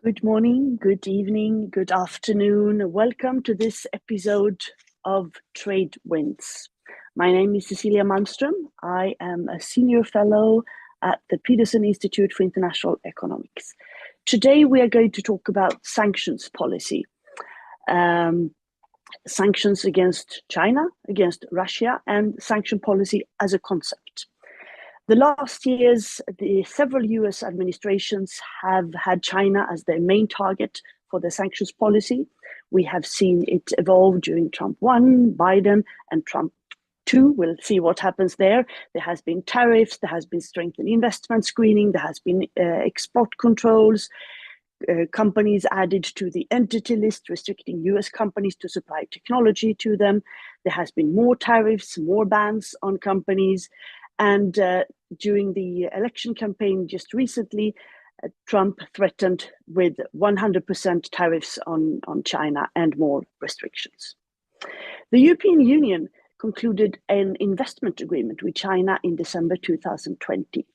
Good morning, good evening, good afternoon. Welcome to this episode of Trade Winds. My name is Cecilia Malmström. I am a senior fellow at the Peterson Institute for International Economics. Today we are going to talk about sanctions policy. Sanctions against China, against Russia, and sanction policy as a concept. The last years, several US administrations have had China as their main target for their sanctions policy. We have seen it evolve during Trump 1, Biden, and Trump 2. We'll see what happens there. There has been tariffs, there has been strengthened investment screening, there has been export controls, companies added to the entity list, restricting US companies to supply technology to them. There has been more tariffs, more bans on companies. And during the election campaign just recently, Trump threatened with 100% tariffs on China and more restrictions. The European Union concluded an investment agreement with China in December 2020.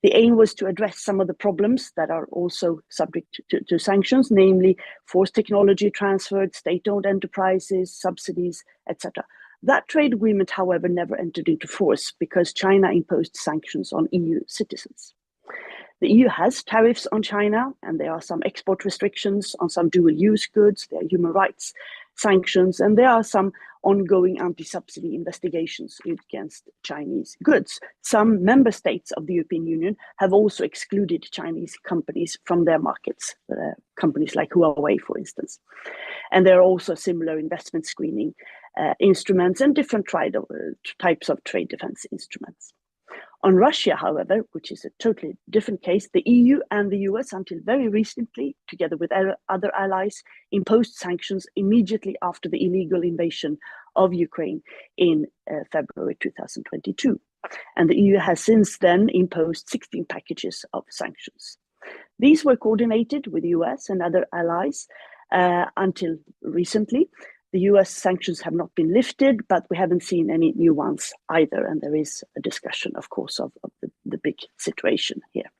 The aim was to address some of the problems that are also subject to sanctions, namely forced technology transferred, state-owned enterprises, subsidies, etc. That trade agreement, however, never entered into force because China imposed sanctions on EU citizens. The EU has tariffs on China, and there are some export restrictions on some dual-use goods, there are human rights sanctions, and there are some ongoing anti-subsidy investigations against Chinese goods. Some member states of the European Union have also excluded Chinese companies from their markets, companies like Huawei, for instance. And there are also similar investment screening instruments and different types of trade defense instruments. On Russia, however, which is a totally different case, the EU and the US, until very recently, together with other allies, imposed sanctions immediately after the illegal invasion of Ukraine in February 2022. And the EU has since then imposed 16 packages of sanctions. These were coordinated with the US and other allies until recently. The US sanctions have not been lifted, but we haven't seen any new ones either. And there is a discussion, of course, of the big situation here.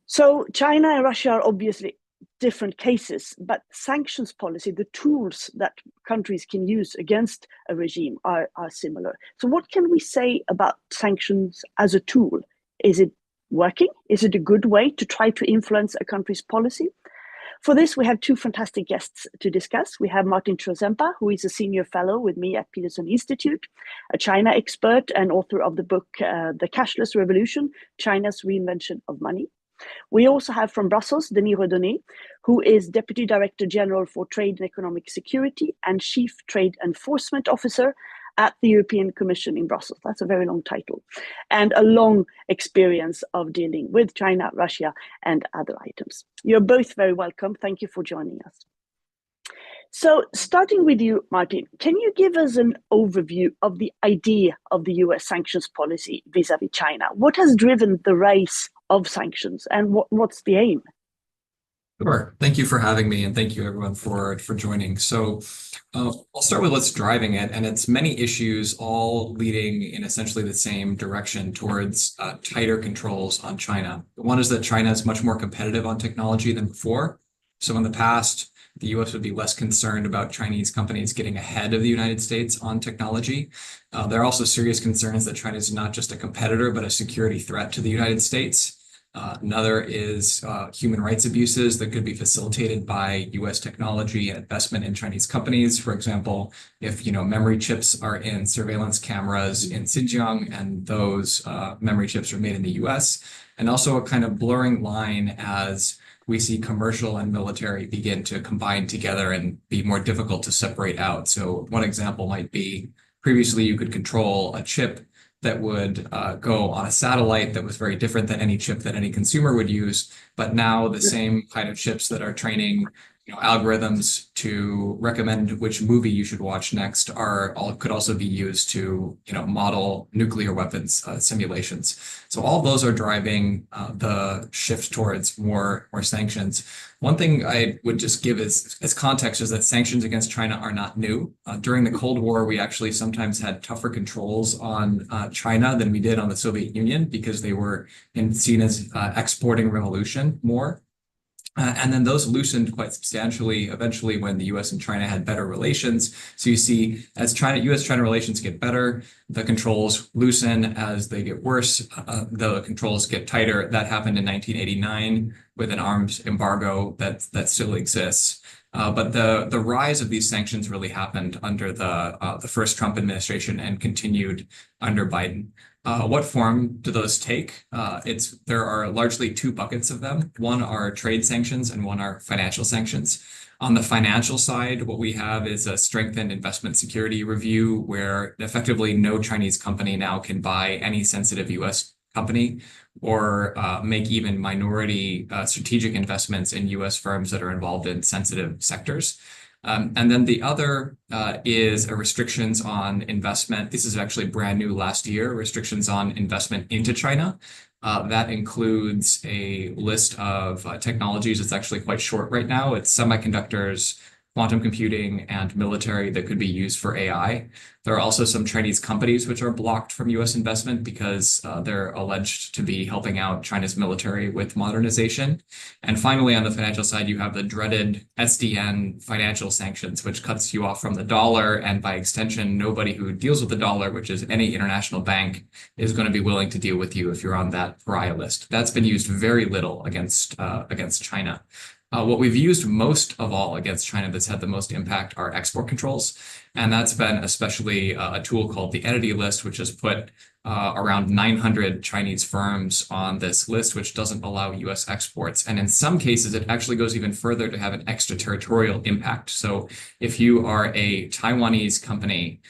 So China and Russia are obviously different cases, but sanctions policy, the tools that countries can use against a regime are similar. So what can we say about sanctions as a tool? Is it working? Is it a good way to try to influence a country's policy? For this, we have two fantastic guests to discuss. We have Martin Trozempa, who is a senior fellow with me at Peterson Institute, a China expert and author of the book, The Cashless Revolution, China's Reinvention of Money. We also have from Brussels, Denis Redonnet, who is Deputy Director General for Trade and Economic Security and Chief Trade Enforcement Officer at the European Commission in Brussels. That's a very long title. And a long experience of dealing with China, Russia, and other items. You're both very welcome. Thank you for joining us. So starting with you, Martin, can you give us an overview of the idea of the US sanctions policy vis-à-vis China? What has driven the rise of sanctions and what's the aim? Sure. Thank you for having me, and thank you everyone for joining. So I'll start with what's driving it, and it's many issues all leading in essentially the same direction towards tighter controls on China. One is that China is much more competitive on technology than before. So in the past, the US would be less concerned about Chinese companies getting ahead of the United States on technology. There are also serious concerns that China is not just a competitor, but a security threat to the United States. Another is human rights abuses that could be facilitated by US technology and investment in Chinese companies. For example, if memory chips are in surveillance cameras in Xinjiang and those memory chips are made in the US, and also a kind of blurring line as we see commercial and military begin to combine together and be more difficult to separate out. So one example might be previously you could control a chip that would go on a satellite that was very different than any chip that any consumer would use. But now the same kind of chips that are training algorithms to recommend which movie you should watch next could also be used to model nuclear weapons simulations. So all those are driving the shift towards more sanctions. One thing I would just give as context is that sanctions against China are not new. During the Cold War, we actually sometimes had tougher controls on China than we did on the Soviet Union because they were seen as exporting revolution more. And then those loosened quite substantially eventually when the US and China had better relations. So you see, as US-China relations get better, the controls loosen. As they get worse, the controls get tighter. That happened in 1989 with an arms embargo that still exists. But the rise of these sanctions really happened under the first Trump administration and continued under Biden. What form do those take? There are largely two buckets of them. One are trade sanctions and one are financial sanctions. On the financial side, what we have is a strengthened investment security review where effectively no Chinese company now can buy any sensitive US company or make even minority strategic investments in US firms that are involved in sensitive sectors. And then the other is restrictions on investment. This is actually brand new last year, restrictions on investment into China. That includes a list of technologies. It's actually quite short right now. It's semiconductors, quantum computing, and military that could be used for AI. There are also some Chinese companies which are blocked from US investment because they're alleged to be helping out China's military with modernization. And finally, on the financial side, you have the dreaded SDN financial sanctions, which cuts you off from the dollar. And by extension, nobody who deals with the dollar, which is any international bank, is going to be willing to deal with you if you're on that pariah list. That's been used very little against China. What we've used most of all against China that's had the most impact are export controls. And that's been especially a tool called the Entity List, which has put around 900 Chinese firms on this list, which doesn't allow US exports. And in some cases, it actually goes even further to have an extraterritorial impact. So if you are a Taiwanese company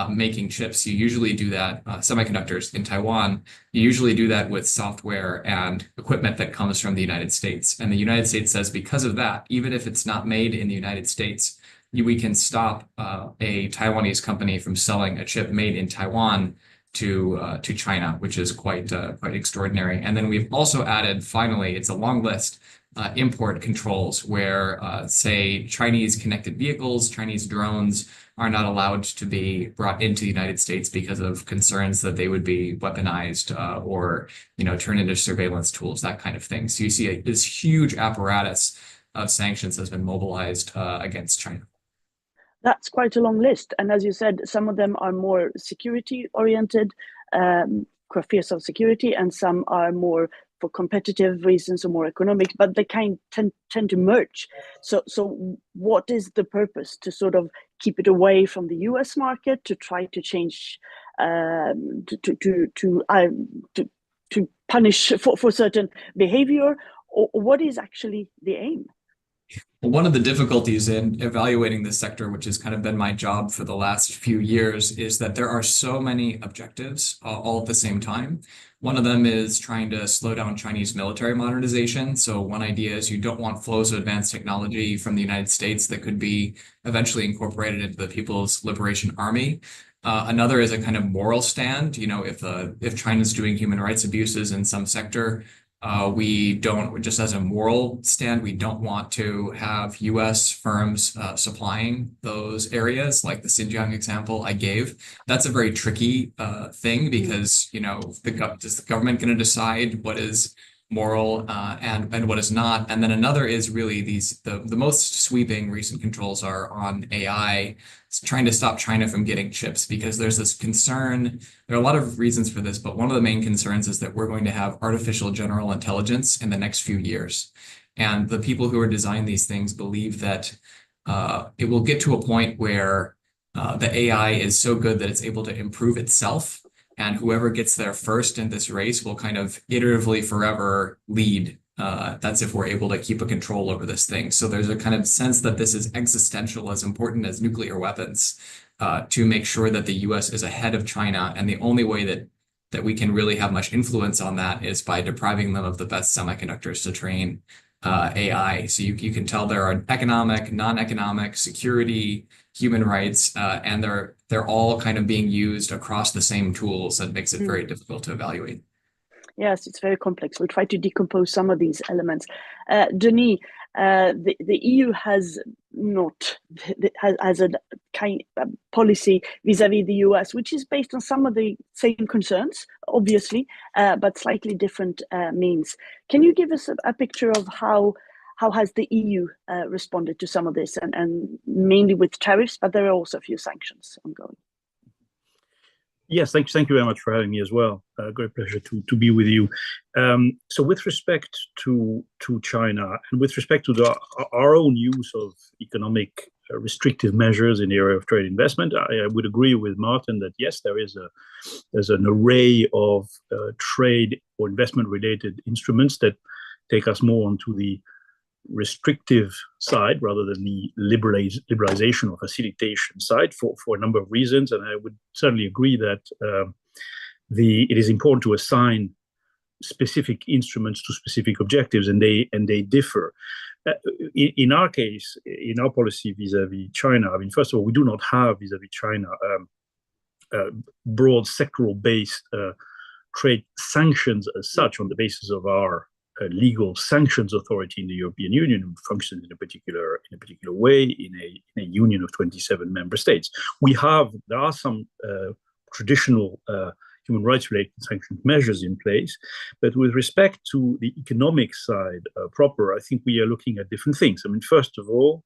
making chips, you usually do that, semiconductors in Taiwan, you usually do that with software and equipment that comes from the United States. And the United States says because of that, even if it's not made in the United States, we can stop a Taiwanese company from selling a chip made in Taiwan to China, which is quite extraordinary. And then we've also added, finally, it's a long list, import controls where, say, Chinese connected vehicles, Chinese drones are not allowed to be brought into the United States because of concerns that they would be weaponized or, turn into surveillance tools, that kind of thing. So you see this huge apparatus of sanctions has been mobilized against China. That's quite a long list. And as you said, some of them are more security oriented, fears of security, and some are more for competitive reasons or more economic, but they tend to merge. So what is the purpose? To sort of keep it away from the US market, to try to change, to punish for certain behavior, or what is actually the aim? One of the difficulties in evaluating this sector, which has kind of been my job for the last few years, is that there are so many objectives all at the same time. One of them is trying to slow down Chinese military modernization. So one idea is you don't want flows of advanced technology from the United States that could be eventually incorporated into the People's Liberation Army. Another is a kind of moral stand. If China's doing human rights abuses in some sector, we don't, just as a moral stand, we don't want to have US firms supplying those areas, like the Xinjiang example I gave. That's a very tricky thing because, is the government going to decide what is moral and what is not? And then another is really the most sweeping recent controls are on AI, trying to stop China from getting chips because there's this concern. There are a lot of reasons for this, but one of the main concerns is that we're going to have artificial general intelligence in the next few years. And the people who are designing these things believe that it will get to a point where the AI is so good that it's able to improve itself. And whoever gets there first in this race will kind of iteratively forever lead. That's if we're able to keep a control over this thing. So there's a kind of sense that this is existential, as important as nuclear weapons, to make sure that the US is ahead of China. And the only way that we can really have much influence on that is by depriving them of the best semiconductors to train AI. So you can tell there are economic, non-economic, security, human rights, and they're all kind of being used across the same tools. That makes it very difficult to evaluate. Yes, it's very complex. We'll try to decompose some of these elements. Denis, the EU has a kind of policy vis-a-vis the US, which is based on some of the same concerns, obviously, but slightly different means. Can you give us a picture of how how has the EU responded to some of this, and mainly with tariffs, but there are also a few sanctions ongoing. Yes, thank you very much for having me as well. Great pleasure to be with you. So with respect to China and with respect to our own use of economic restrictive measures in the area of trade investment, I would agree with Martin that yes, there's an array of trade or investment related instruments that take us more onto the restrictive side rather than the liberalization or facilitation side for a number of reasons. And I would certainly agree that it is important to assign specific instruments to specific objectives, and they differ. In our case, in our policy vis-à-vis China, I mean, first of all, we do not have vis-à-vis China broad sectoral-based trade sanctions as such on the basis of our legal sanctions authority in the European Union, who functions in a particular way in a union of 27 member states. There are some traditional human rights related sanction measures in place, but with respect to the economic side proper, I think we are looking at different things. I mean, first of all,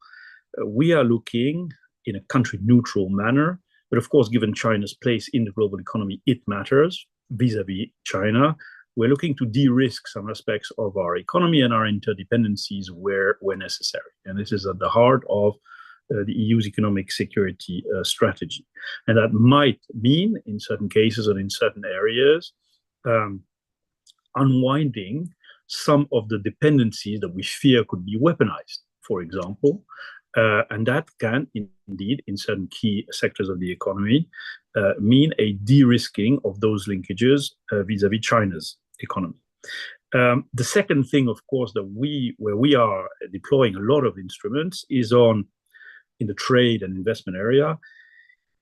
we are looking in a country neutral manner, but of course, given China's place in the global economy, it matters vis-à-vis China. We're looking to de-risk some aspects of our economy and our interdependencies where necessary. And this is at the heart of the EU's economic security strategy. And that might mean, in certain cases and in certain areas, unwinding some of the dependencies that we fear could be weaponized, for example. And that can indeed, in certain key sectors of the economy, mean a de-risking of those linkages vis-à-vis China's economy. The second thing, of course, where we are deploying a lot of instruments is in the trade and investment area,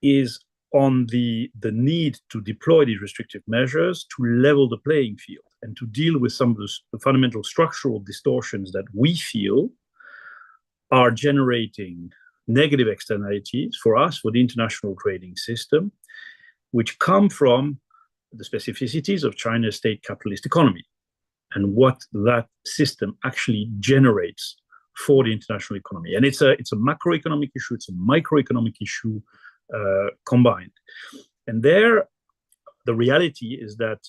is on the need to deploy these restrictive measures to level the playing field and to deal with some of the fundamental structural distortions that we feel are generating negative externalities for us, for the international trading system, which come from the specificities of China's state capitalist economy and what that system actually generates for the international economy. And it's a macroeconomic issue, it's a microeconomic issue combined. And there, the reality is that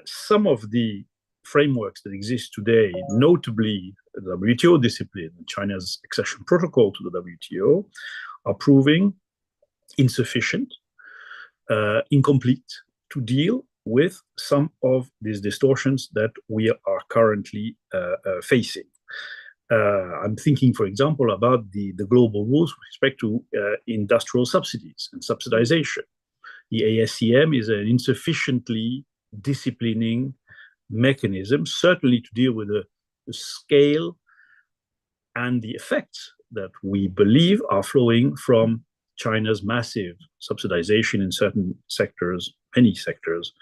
some of the frameworks that exist today, notably the WTO discipline, China's accession protocol to the WTO, are proving insufficient, incomplete to deal with some of these distortions that we are currently facing. I'm thinking, for example, about the global rules with respect to industrial subsidies and subsidization. The ASEM is an insufficiently disciplining mechanism, certainly to deal with the scale and the effects that we believe are flowing from China's massive subsidization in certain sectors, many sectors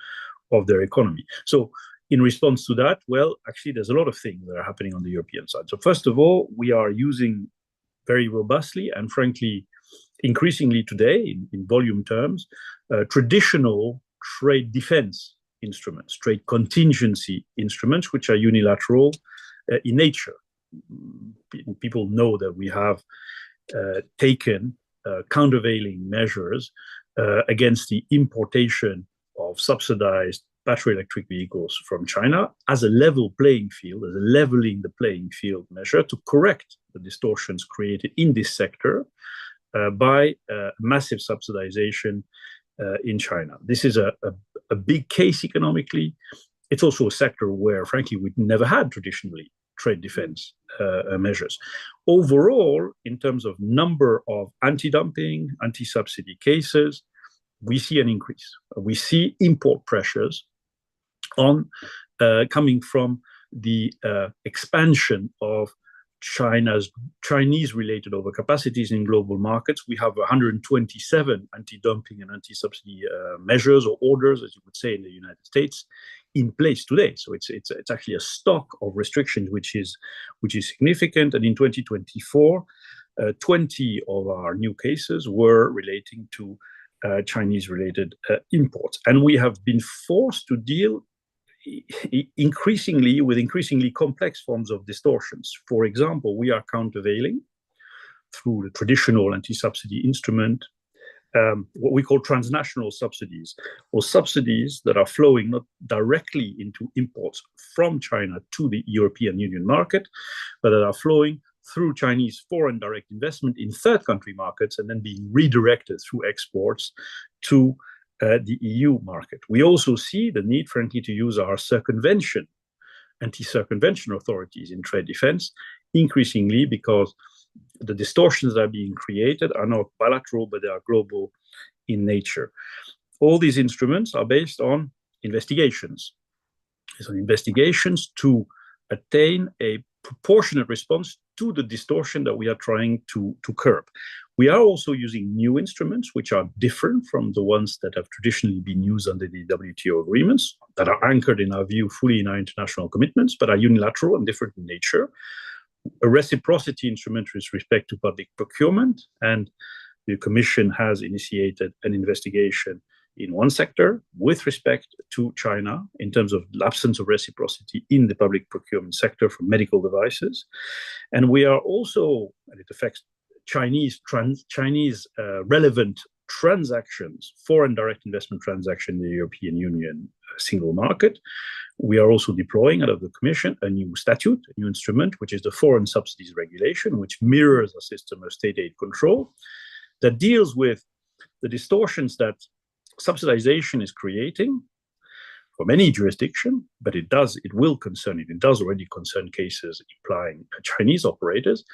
of their economy. So in response to that, well, actually, there's a lot of things that are happening on the European side. So first of all, we are using very robustly and frankly, increasingly today in volume terms, traditional trade defense instruments, trade contingency instruments, which are unilateral in nature. People know that we have taken countervailing measures against the importation of subsidized battery electric vehicles from China as a level playing field, as a leveling the playing field measure to correct the distortions created in this sector by massive subsidization in China. This is a big case economically. It's also a sector where, frankly, we've never had traditionally trade defense measures. Overall, in terms of number of anti-dumping, anti-subsidy cases, we see an increase. We see import pressures coming from the expansion of Chinese-related overcapacities in global markets. We have 127 anti-dumping and anti-subsidy measures or orders, as you would say in the United States, in place today. So it's actually a stock of restrictions which is significant. And in 2024, 20 of our new cases were relating to Chinese-related imports, and we have been forced to deal increasingly complex forms of distortions. For example, we are countervailing through the traditional anti-subsidy instrument, what we call transnational subsidies, or subsidies that are flowing not directly into imports from China to the European Union market, but that are flowing through Chinese foreign direct investment in third country markets and then being redirected through exports to the EU market. We also see the need, frankly, to use our anti-circumvention authorities in trade defense increasingly, because the distortions that are being created are not bilateral, but they are global in nature. All these instruments are based on investigations. So investigations to attain a proportionate response to the distortion that we are trying to curb. We are also using new instruments, which are different from the ones that have traditionally been used under the WTO agreements, that are anchored, in our view, fully in our international commitments, but are unilateral and different in nature. A reciprocity instrument with respect to public procurement, and the Commission has initiated an investigation in one sector with respect to China in terms of the absence of reciprocity in the public procurement sector for medical devices. And we are also, and it affects Chinese relevant transactions, foreign direct investment transactions in the European Union single market. We are also deploying out of the Commission a new statute, a new instrument, which is the Foreign Subsidies Regulation, which mirrors a system of state aid control that deals with the distortions that subsidization is creating for many jurisdictions, but it does already concern cases implying Chinese operators,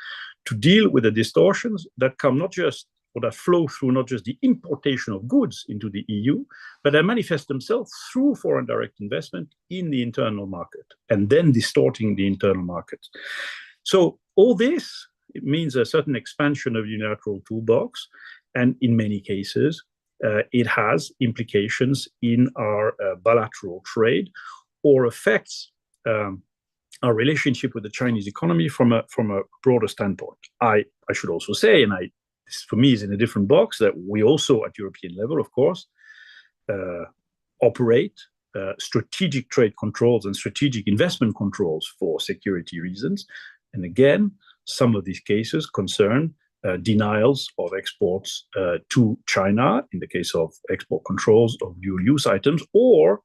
to deal with the distortions that come not just, or that flow through not just the importation of goods into the EU, but that manifest themselves through foreign direct investment in the internal market, and then distorting the internal market. So all this, it means a certain expansion of the unilateral toolbox, and in many cases, it has implications in our bilateral trade, or affects our relationship with the Chinese economy from a broader standpoint. I should also say, and this for me is in a different box, that we also at European level, of course, operate strategic trade controls and strategic investment controls for security reasons. And again, some of these cases concern denials of exports to China, in the case of export controls of dual-use items, or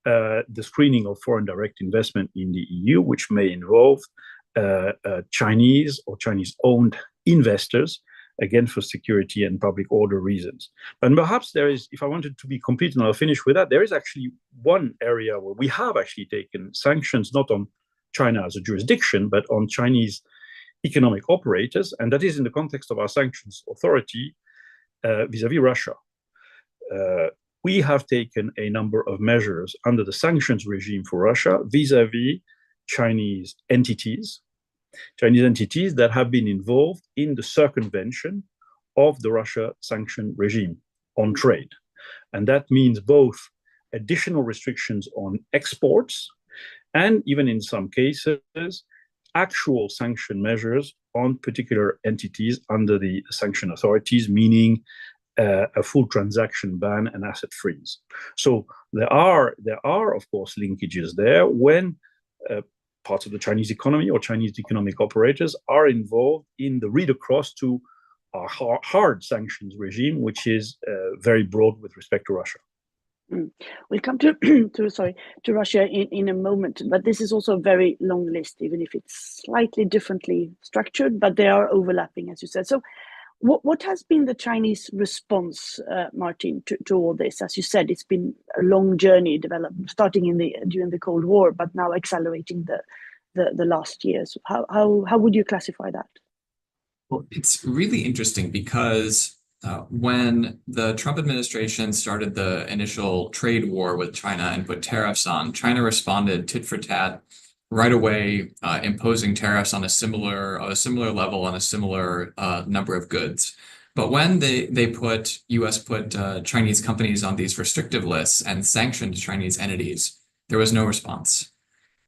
the screening of foreign direct investment in the EU, which may involve Chinese or Chinese-owned investors, again, for security and public order reasons. But perhaps there is, if I wanted to be complete, and I'll finish with that, there is actually one area where we have actually taken sanctions, not on China as a jurisdiction, but on Chinese economic operators, and that is in the context of our sanctions authority vis-à-vis Russia. We have taken a number of measures under the sanctions regime for Russia vis-à-vis Chinese entities that have been involved in the circumvention of the Russia sanction regime on trade. And that means both additional restrictions on exports and, even in some cases, actual sanction measures on particular entities under the sanction authorities, meaning a full transaction ban and asset freeze. So there are, of course, linkages there when parts of the Chinese economy or Chinese economic operators are involved in the read across to our hard sanctions regime, which is very broad with respect to Russia. We'll come to Russia in a moment, but this is also a very long list, even if it's slightly differently structured, but they are overlapping, as you said. So what has been the Chinese response, Martin, to all this? As you said, it's been a long journey developed, starting during the Cold War, but now accelerating the last years. How would you classify that? Well, it's really interesting because when the Trump administration started the initial trade war with China and put tariffs on, China responded tit for tat right away, imposing tariffs on a similar level on a similar number of goods. But when U.S. put Chinese companies on these restrictive lists and sanctioned Chinese entities, there was no response.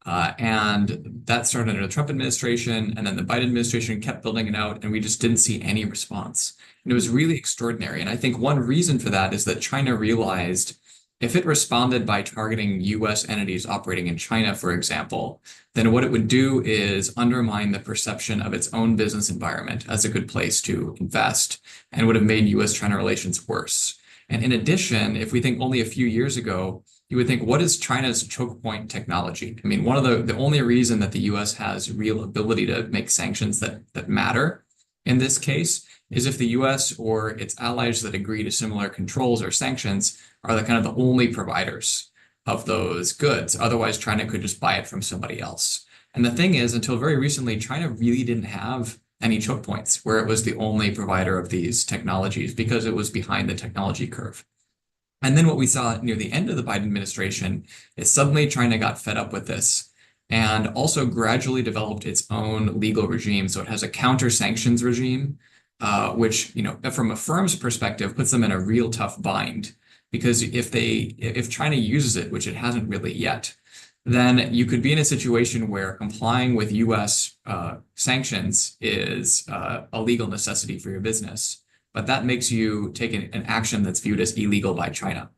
And that started under the Trump administration, and then the Biden administration kept building it out, and we just didn't see any response. And it was really extraordinary. And I think one reason for that is that China realized if it responded by targeting US entities operating in China, for example, then what it would do is undermine the perception of its own business environment as a good place to invest, and would have made US-China relations worse. And in addition, if we think only a few years ago, you would think, what is China's choke point technology? I mean, one of the only reason that the US has real ability to make sanctions that matter in this case is if the US or its allies that agree to similar controls or sanctions are the kind of the only providers of those goods. Otherwise, China could just buy it from somebody else. And the thing is, until very recently, China really didn't have any choke points where it was the only provider of these technologies because it was behind the technology curve. And then what we saw near the end of the Biden administration is suddenly China got fed up with this and also gradually developed its own legal regime. So it has a counter sanctions regime, which, from a firm's perspective, puts them in a real tough bind. Because if China uses it, which it hasn't really yet, then you could be in a situation where complying with US sanctions is a legal necessity for your business. But that makes you take an action that's viewed as illegal by China.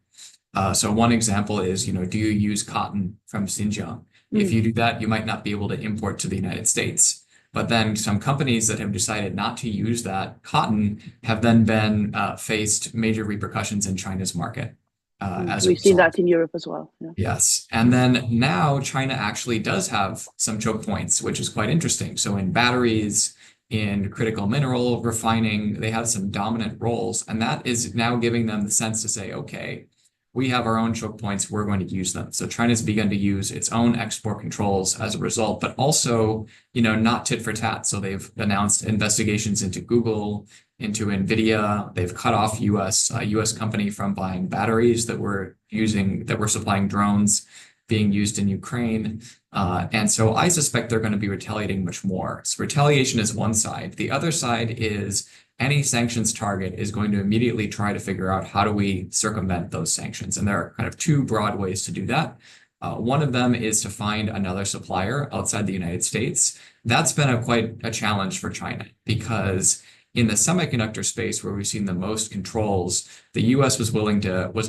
So one example is, do you use cotton from Xinjiang? If you do that, you might not be able to import to the United States. But then some companies that have decided not to use that cotton have then been faced major repercussions in China's market. We've seen that in Europe as well. Yeah. Yes. And then now China actually does have some choke points, which is quite interesting. So in batteries, in critical mineral refining, they have some dominant roles. And that is now giving them the sense to say, okay, we have our own choke points, we're going to use them. So China's begun to use its own export controls as a result, but also, not tit for tat. So they've announced investigations into Google, into NVIDIA. They've cut off a US company from buying batteries that were supplying drones being used in Ukraine. And so I suspect they're going to be retaliating much more. So retaliation is one side. The other side is any sanctions target is going to immediately try to figure out how do we circumvent those sanctions. And there are kind of two broad ways to do that. One of them is to find another supplier outside the United States. That's been quite a challenge for China because in the semiconductor space where we've seen the most controls, the US was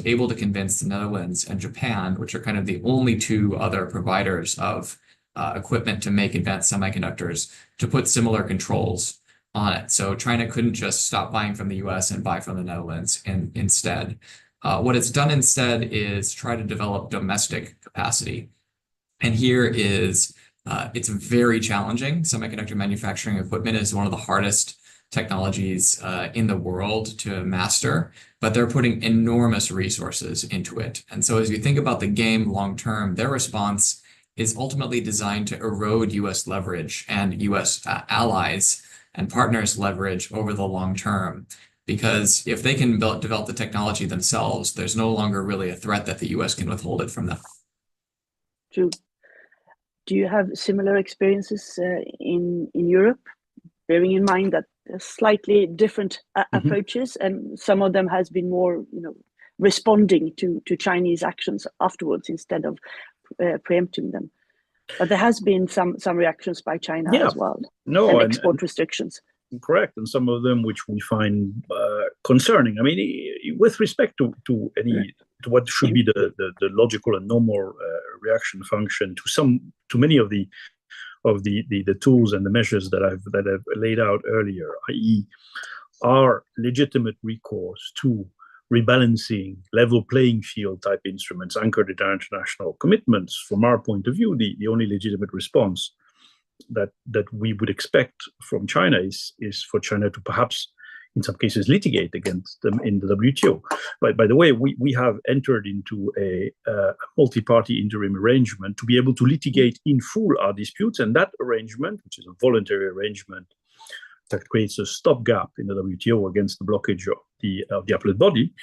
able to convince the Netherlands and Japan, which are kind of the only two other providers of equipment to make advanced semiconductors, to put similar controls on it. So China couldn't just stop buying from the US and buy from the Netherlands instead. What it's done instead is try to develop domestic capacity. And here it's very challenging. Semiconductor manufacturing equipment is one of the hardest technologies in the world to master, but they're putting enormous resources into it. And so as you think about the game long term, their response is ultimately designed to erode US leverage and US allies and partners' leverage over the long term. Because if they can develop the technology themselves, there's no longer really a threat that the US can withhold it from them. True. Do you have similar experiences in Europe, bearing in mind that there's slightly different approaches, and some of them has been more, responding to Chinese actions afterwards instead of preempting them? But there has been some reactions by China as well. And export restrictions. Correct, and some of them which we find concerning. I mean, with respect to what should be the logical and normal reaction function to many of the tools and the measures that I've laid out earlier, i.e., are legitimate recourse to rebalancing, level playing field type instruments anchored in our international commitments. From our point of view, the only legitimate response that we would expect from China is for China to perhaps, in some cases, litigate against them in the WTO. But by the way, we have entered into a multi-party interim arrangement to be able to litigate in full our disputes, and that arrangement, which is a voluntary arrangement that creates a stopgap in the WTO against the blockage of the appellate body,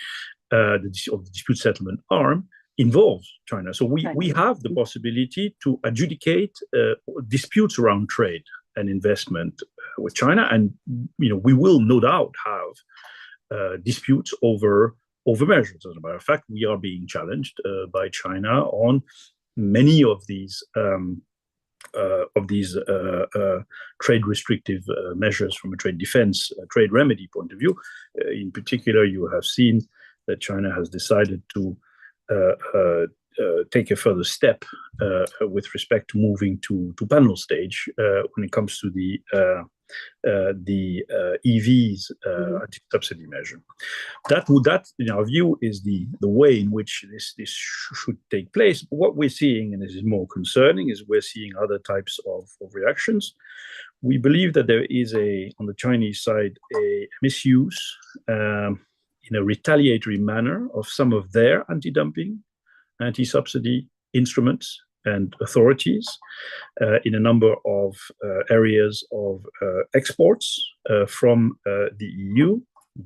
of the dispute settlement arm, involves China. So we have the possibility to adjudicate disputes around trade and investment with China, and we will no doubt have disputes over measures. As a matter of fact, we are being challenged by China on many of these trade restrictive measures from a trade defense, trade remedy point of view. In particular, you have seen that China has decided to take a further step with respect to moving to panel stage when it comes to the EVs anti-subsidy measure. That, in our view, is the way in which this should take place. What we're seeing, and this is more concerning, is we're seeing other types of reactions. We believe that there is on the Chinese side, a misuse in a retaliatory manner of some of their anti-dumping, anti-subsidy instruments and authorities in a number of areas of exports from the EU,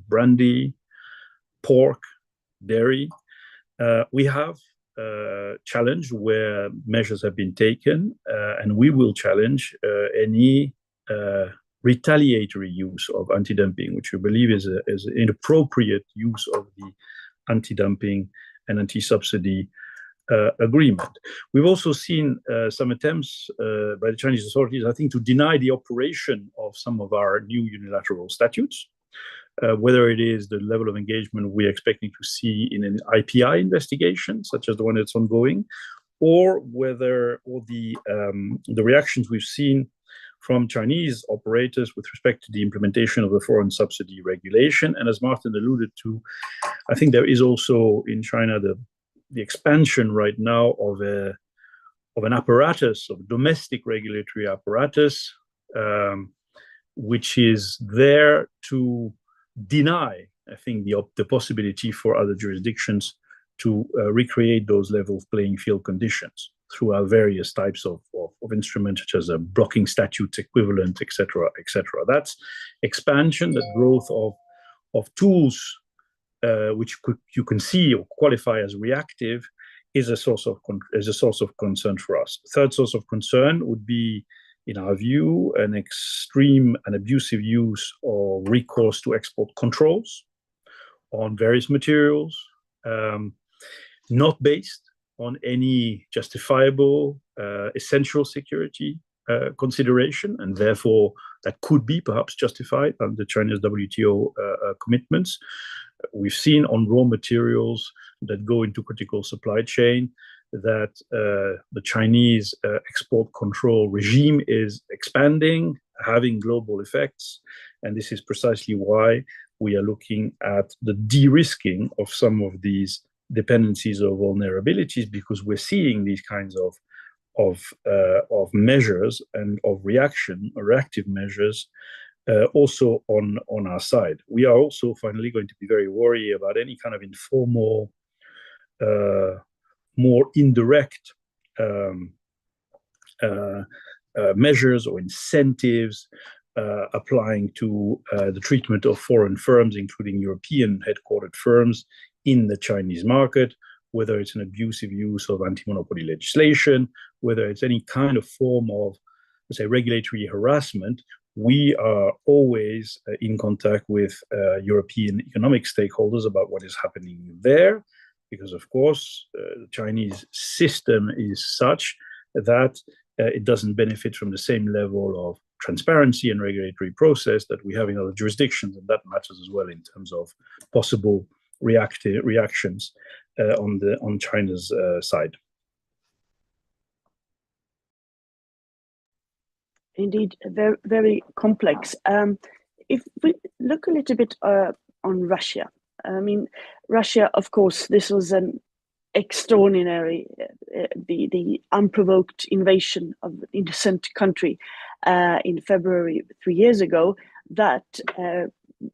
brandy, pork, dairy. We have challenged where measures have been taken, and we will challenge any retaliatory use of anti-dumping, which we believe is an inappropriate use of the anti-dumping and anti-subsidy agreement. We've also seen some attempts by the Chinese authorities, I think, to deny the operation of some of our new unilateral statutes, whether it is the level of engagement we're expecting to see in an IPI investigation, such as the one that's ongoing, or whether the reactions we've seen from Chinese operators with respect to the implementation of the foreign subsidy regulation. And as Martin alluded to, I think there is also in China the expansion right now of an apparatus, of domestic regulatory apparatus, which is there to deny, I think, the possibility for other jurisdictions to recreate those level playing field conditions through our various types of instruments, such as a blocking statutes equivalent, etc., etc. That's expansion, that growth of tools which you can see or qualify as reactive, is a source of concern for us. Third source of concern would be, in our view, an extreme and abusive use or recourse to export controls on various materials, not based on any justifiable essential security consideration, and therefore that could be perhaps justified under China's WTO commitments. We've seen on raw materials that go into critical supply chain that the Chinese export control regime is expanding, having global effects, and this is precisely why we are looking at the de-risking of some of these dependencies or vulnerabilities, because we're seeing these kinds of measures and of reactive measures also on our side. We are also finally going to be very worried about any kind of informal, more indirect measures or incentives applying to the treatment of foreign firms, including European headquartered firms in the Chinese market, whether it's an abusive use of anti-monopoly legislation, whether it's any kind of form of, let's say, regulatory harassment. We are always in contact with European economic stakeholders about what is happening there, because, of course, the Chinese system is such that it doesn't benefit from the same level of transparency and regulatory process that we have in other jurisdictions, and that matters as well in terms of possible reactions on China's side. Indeed, very, very complex. If we look a little bit on Russia, I mean, Russia, of course, this was an extraordinary, the unprovoked invasion of an innocent country in February 3 years ago that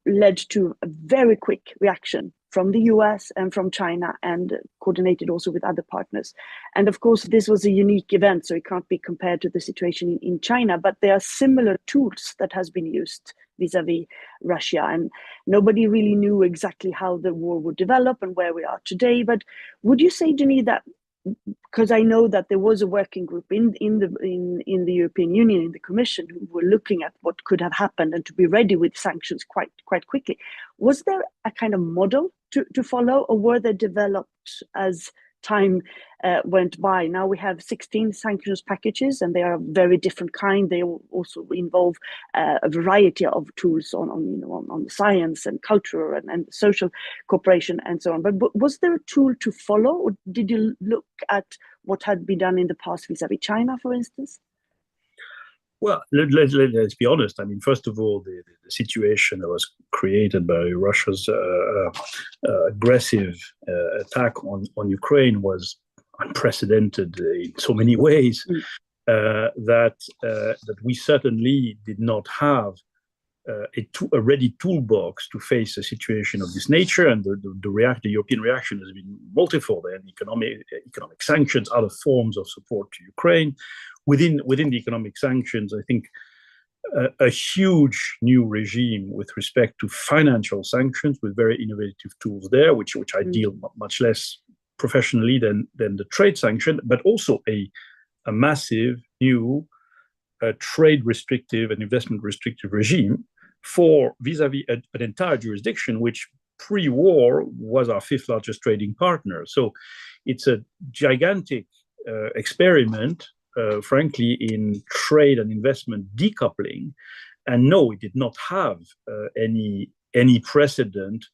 led to a very quick reaction from the US and from China, and coordinated also with other partners. And of course, this was a unique event, so it can't be compared to the situation in China, but there are similar tools that has been used vis-a-vis Russia. And nobody really knew exactly how the war would develop and where we are today. But would you say, Denis, that, because I know that there was a working group in the European Union, in the Commission, who were looking at what could have happened and to be ready with sanctions quite quickly. Was there a kind of model to follow, or were they developed as time went by. Now we have 16 sanctions packages, and they are very different kind. They also involve a variety of tools on science and culture and social cooperation and so on. But was there a tool to follow, or did you look at what had been done in the past vis-a-vis China, for instance? Well, let's be honest. I mean, first of all, the situation that was created by Russia's aggressive attack on Ukraine was unprecedented in so many ways that we certainly did not have a ready toolbox to face a situation of this nature. And the European reaction has been multifold, and economic sanctions, other forms of support to Ukraine. Within the economic sanctions, I think a huge new regime with respect to financial sanctions, with very innovative tools there, which I deal much less professionally than the trade sanction, but also a massive new trade restrictive and investment restrictive regime for vis-a-vis an entire jurisdiction, which pre-war was our fifth largest trading partner. So it's a gigantic experiment, frankly, in trade and investment decoupling. And no, it did not have any precedent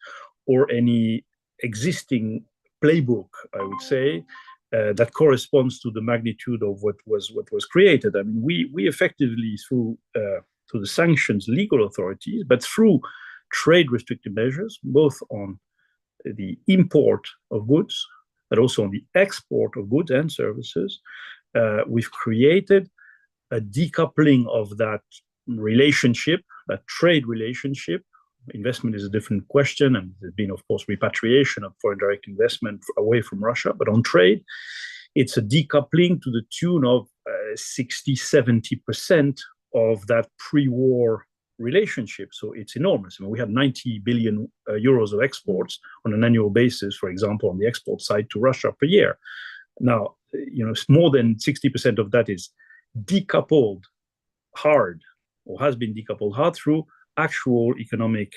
or any existing playbook, I would say, that corresponds to the magnitude of what was created. I mean, we effectively, through the sanctions legal authorities, but through trade restrictive measures, both on the import of goods, but also on the export of goods and services, we've created a decoupling of that relationship, that trade relationship. Investment is a different question, and there's been, of course, repatriation of foreign direct investment away from Russia. But on trade, it's a decoupling to the tune of 60-70% of that pre-war relationship. So it's enormous. I mean, we have 90 billion euros of exports on an annual basis, for example, on the export side to Russia per year. Now, more than 60% of that is decoupled hard, or has been decoupled hard through actual economic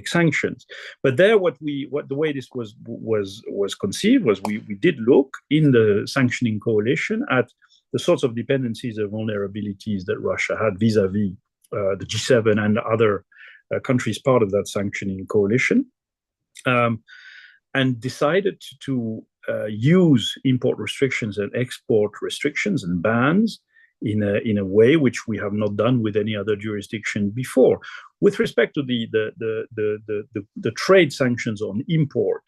sanctions. But there, the way this was conceived was we did look in the sanctioning coalition at the sorts of dependencies and vulnerabilities that Russia had vis-a-vis the G7 and other countries part of that sanctioning coalition, and decided to use import restrictions and export restrictions and bans in a way which we have not done with any other jurisdiction before. With respect to the trade sanctions on import,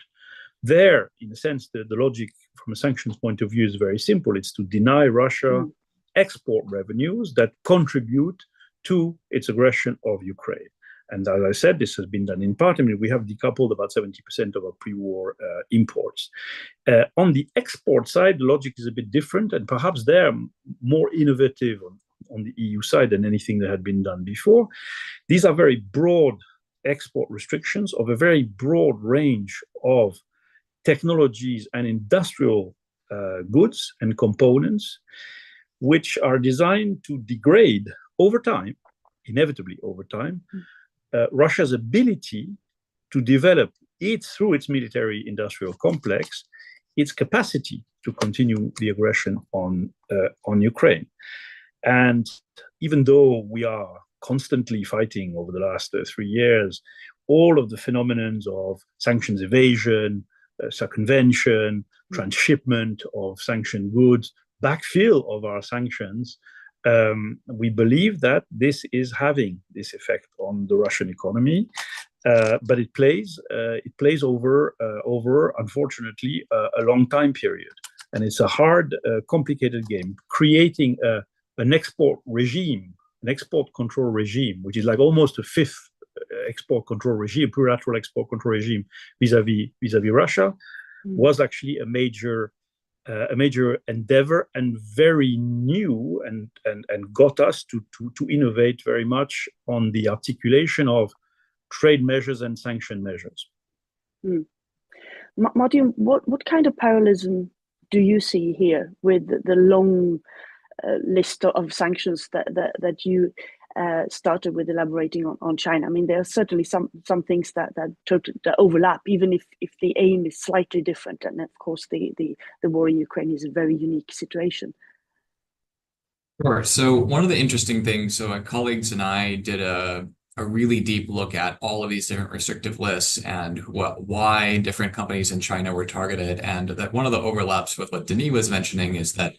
there, in a sense, the logic from a sanctions point of view is very simple. It's to deny Russia export revenues that contribute to its aggression of Ukraine. And as I said, this has been done in part. I mean, we have decoupled about 70% of our pre-war imports. On the export side, the logic is a bit different, and perhaps they're more innovative on the EU side than anything that had been done before. These are very broad export restrictions of a very broad range of technologies and industrial goods and components, which are designed to degrade over time, inevitably over time, Russia's ability to develop through its military industrial complex, its capacity to continue the aggression on Ukraine. And even though we are constantly fighting over the last 3 years, all of the phenomenons of sanctions evasion, circumvention, transshipment of sanctioned goods, backfill of our sanctions, we believe that this is having this effect on the Russian economy, but it plays over unfortunately a long time period, and it's a hard, complicated game. Creating an export control regime, which is like almost a fifth export control regime, plurilateral export control regime vis-a-vis Russia, was actually a major endeavor, and very new, and got us to innovate very much on the articulation of trade measures and sanction measures. Martin, what kind of parallelism do you see here with the long list of sanctions that you started with elaborating on China. I mean, there are certainly some things that overlap, even if the aim is slightly different. And of course, the war in Ukraine is a very unique situation. Sure. So one of the interesting things, so my colleagues and I did a really deep look at all of these different restrictive lists and why different companies in China were targeted. And that one of the overlaps with what Denis was mentioning is that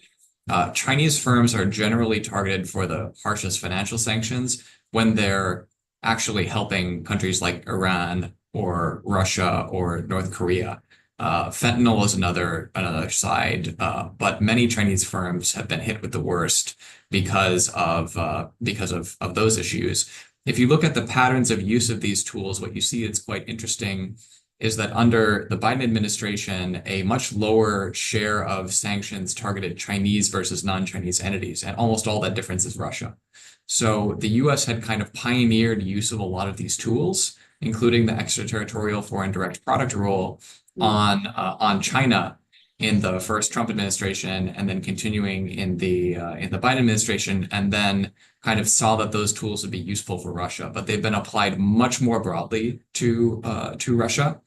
Chinese firms are generally targeted for the harshest financial sanctions when they're actually helping countries like Iran or Russia or North Korea. Fentanyl is another side, but many Chinese firms have been hit with the worst because of those issues. If you look at the patterns of use of these tools, what you see is quite interesting is that under the Biden administration, a much lower share of sanctions targeted Chinese versus non-Chinese entities, and almost all that difference is Russia. So the US had kind of pioneered use of a lot of these tools, including the extraterritorial foreign direct product rule on China in the first Trump administration, and then continuing in the Biden administration, and then kind of saw that those tools would be useful for Russia, but they've been applied much more broadly to Russia.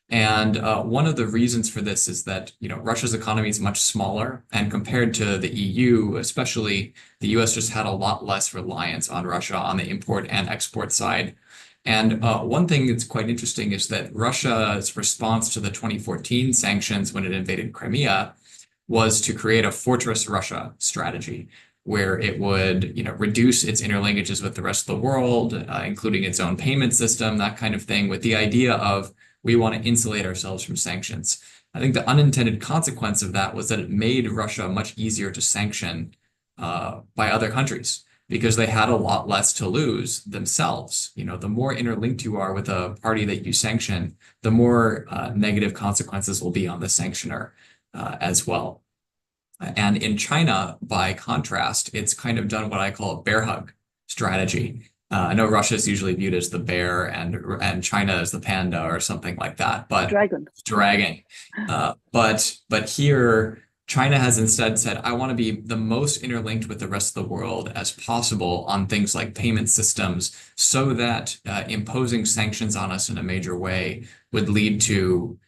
And one of the reasons for this is that Russia's economy is much smaller, and compared to the EU, especially, the US just had a lot less reliance on Russia on the import and export side. And one thing that's quite interesting is that Russia's response to the 2014 sanctions when it invaded Crimea was to create a fortress Russia strategy, where it would, reduce its interlinkages with the rest of the world, including its own payment system, that kind of thing, with the idea of we want to insulate ourselves from sanctions. I think the unintended consequence of that was that it made Russia much easier to sanction by other countries, because they had a lot less to lose themselves. The more interlinked you are with a party that you sanction, the more negative consequences will be on the sanctioner as well. And in China, by contrast, it's kind of done what I call a bear hug strategy. I know Russia is usually viewed as the bear and China as the panda or something like that, but dragon. But here, China has instead said, I want to be the most interlinked with the rest of the world as possible on things like payment systems, so that imposing sanctions on us in a major way would lead to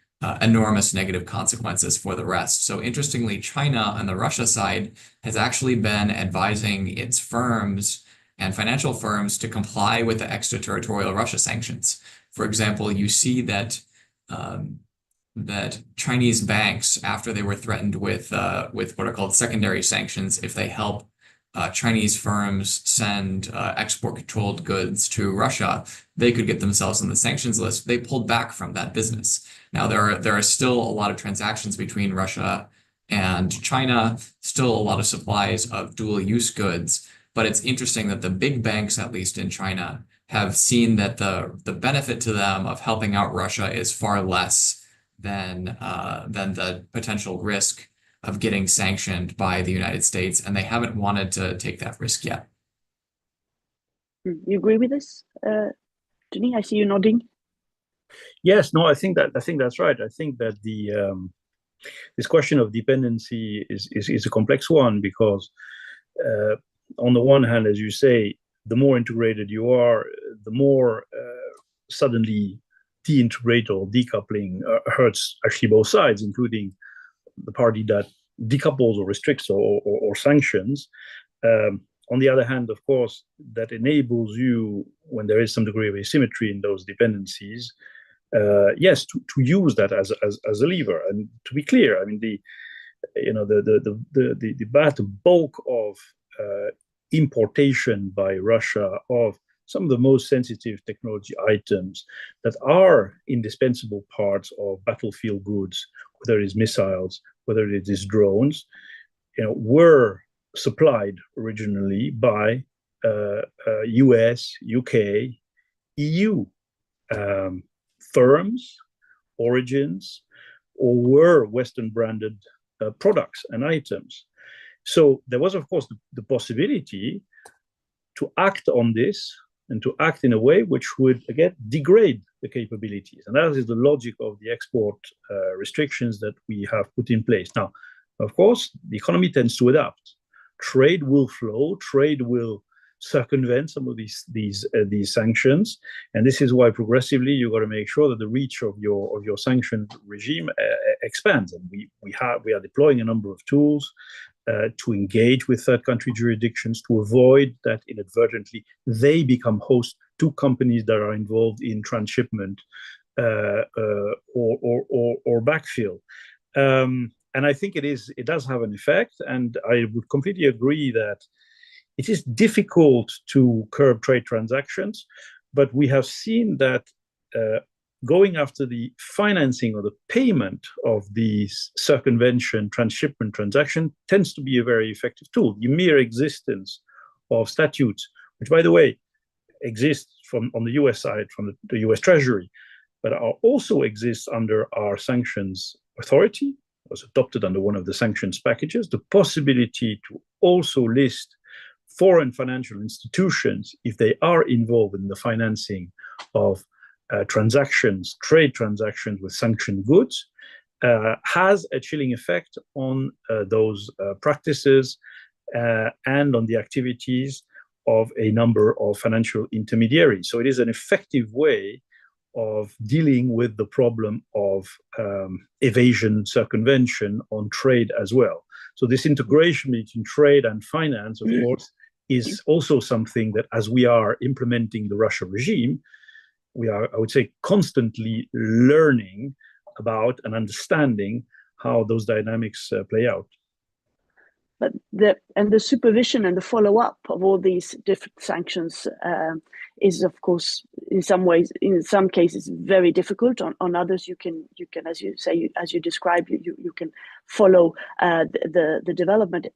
enormous negative consequences for the rest. So interestingly, China on the Russia side has actually been advising its firms and financial firms to comply with the extraterritorial Russia sanctions. For example, you see that Chinese banks, after they were threatened with what are called secondary sanctions, if they help Chinese firms send export-controlled goods to Russia, they could get themselves on the sanctions list. They pulled back from that business. Now, there are still a lot of transactions between Russia and China, still a lot of supplies of dual-use goods, but it's interesting that the big banks, at least in China, have seen that the benefit to them of helping out Russia is far less than the potential risk of getting sanctioned by the United States, and they haven't wanted to take that risk yet. You agree with this, Denis? I see you nodding. Yes, no, I think that's right. I think that this question of dependency is a complex one, because on the one hand, as you say, the more integrated you are, the more suddenly de-integrate or decoupling hurts actually both sides, including the party that decouples or restricts or sanctions. On the other hand, of course, that enables you, when there is some degree of asymmetry in those dependencies, yes, to use that as a lever. And to be clear, I mean, the bulk of importation by Russia of some of the most sensitive technology items that are indispensable parts of battlefield goods, whether it is missiles, whether it is drones, were supplied originally by US, UK, EU firms, origins, or were Western branded products and items. So there was, of course, the possibility to act on this and to act in a way which would, again, degrade the capabilities. And that is the logic of the export restrictions that we have put in place. Now, of course, the economy tends to adapt. Trade will flow, trade will circumvent some of these sanctions, and this is why progressively you got to make sure that the reach of your sanction regime expands. And we are deploying a number of tools to engage with third country jurisdictions to avoid that inadvertently they become host to companies that are involved in transshipment or backfill. And I think it does have an effect, and I would completely agree that it is difficult to curb trade transactions, but we have seen that going after the financing or the payment of these circumvention transshipment transactions tends to be a very effective tool. The mere existence of statutes, which, by the way, exist on the US side from the US Treasury, but also exists under our sanctions authority, was adopted under one of the sanctions packages, the possibility to also list foreign financial institutions, if they are involved in the financing of transactions, trade transactions with sanctioned goods, has a chilling effect on those practices and on the activities of a number of financial intermediaries. So it is an effective way of dealing with the problem of evasion, circumvention on trade as well. So this integration between trade and finance, of course, is also something that, as we are implementing the Russia regime, we are, I would say, constantly learning about and understanding how those dynamics play out. But the supervision and the follow-up of all these different sanctions is, of course, in some cases, very difficult. On others, you can, as you say, as you describe, you can follow the development.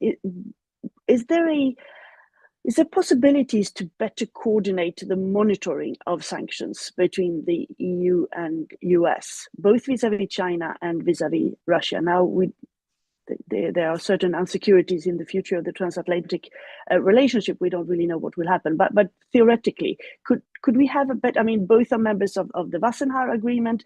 Is there possibilities to better coordinate the monitoring of sanctions between the EU and US, both vis-à-vis China and vis-à-vis Russia? Now, there are certain insecurities in the future of the transatlantic relationship. We don't really know what will happen, but theoretically, could we have a better? I mean, both are members of the Wassenaar Agreement.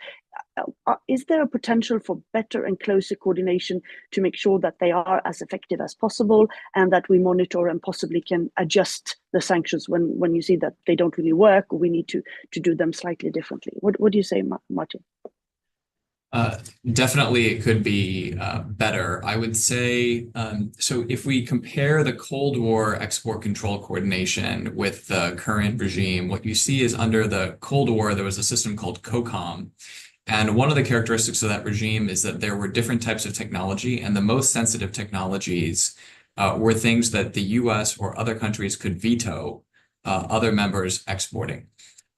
Is there a potential for better and closer coordination to make sure that they are as effective as possible, and that we monitor and possibly can adjust the sanctions when you see that they don't really work, or we need to do them slightly differently? What do you say, Martin? Definitely it could be better. I would say, so if we compare the Cold War export control coordination with the current regime, what you see is under the Cold War, there was a system called COCOM. And one of the characteristics of that regime is that there were different types of technology, and the most sensitive technologies were things that the US or other countries could veto other members exporting.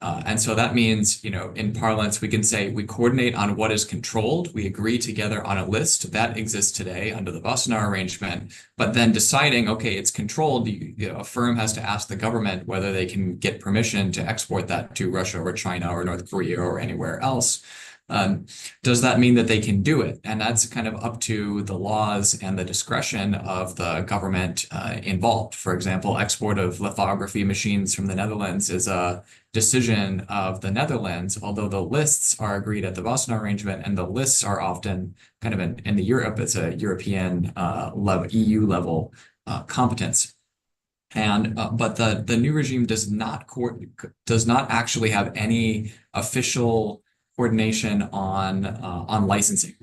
And so that means, in parlance, we can say we coordinate on what is controlled. We agree together on a list that exists today under the Wassenaar arrangement, but then deciding, okay, it's controlled. A firm has to ask the government whether they can get permission to export that to Russia or China or North Korea or anywhere else. Does that mean that they can do it? And that's kind of up to the laws and the discretion of the government involved. For example, export of lithography machines from the Netherlands is a decision of the Netherlands, although the lists are agreed at the Wassenaar arrangement, and the lists are often kind of in the Europe, it's a European level, EU level competence. And but the new regime does not actually have any official coordination on licensing.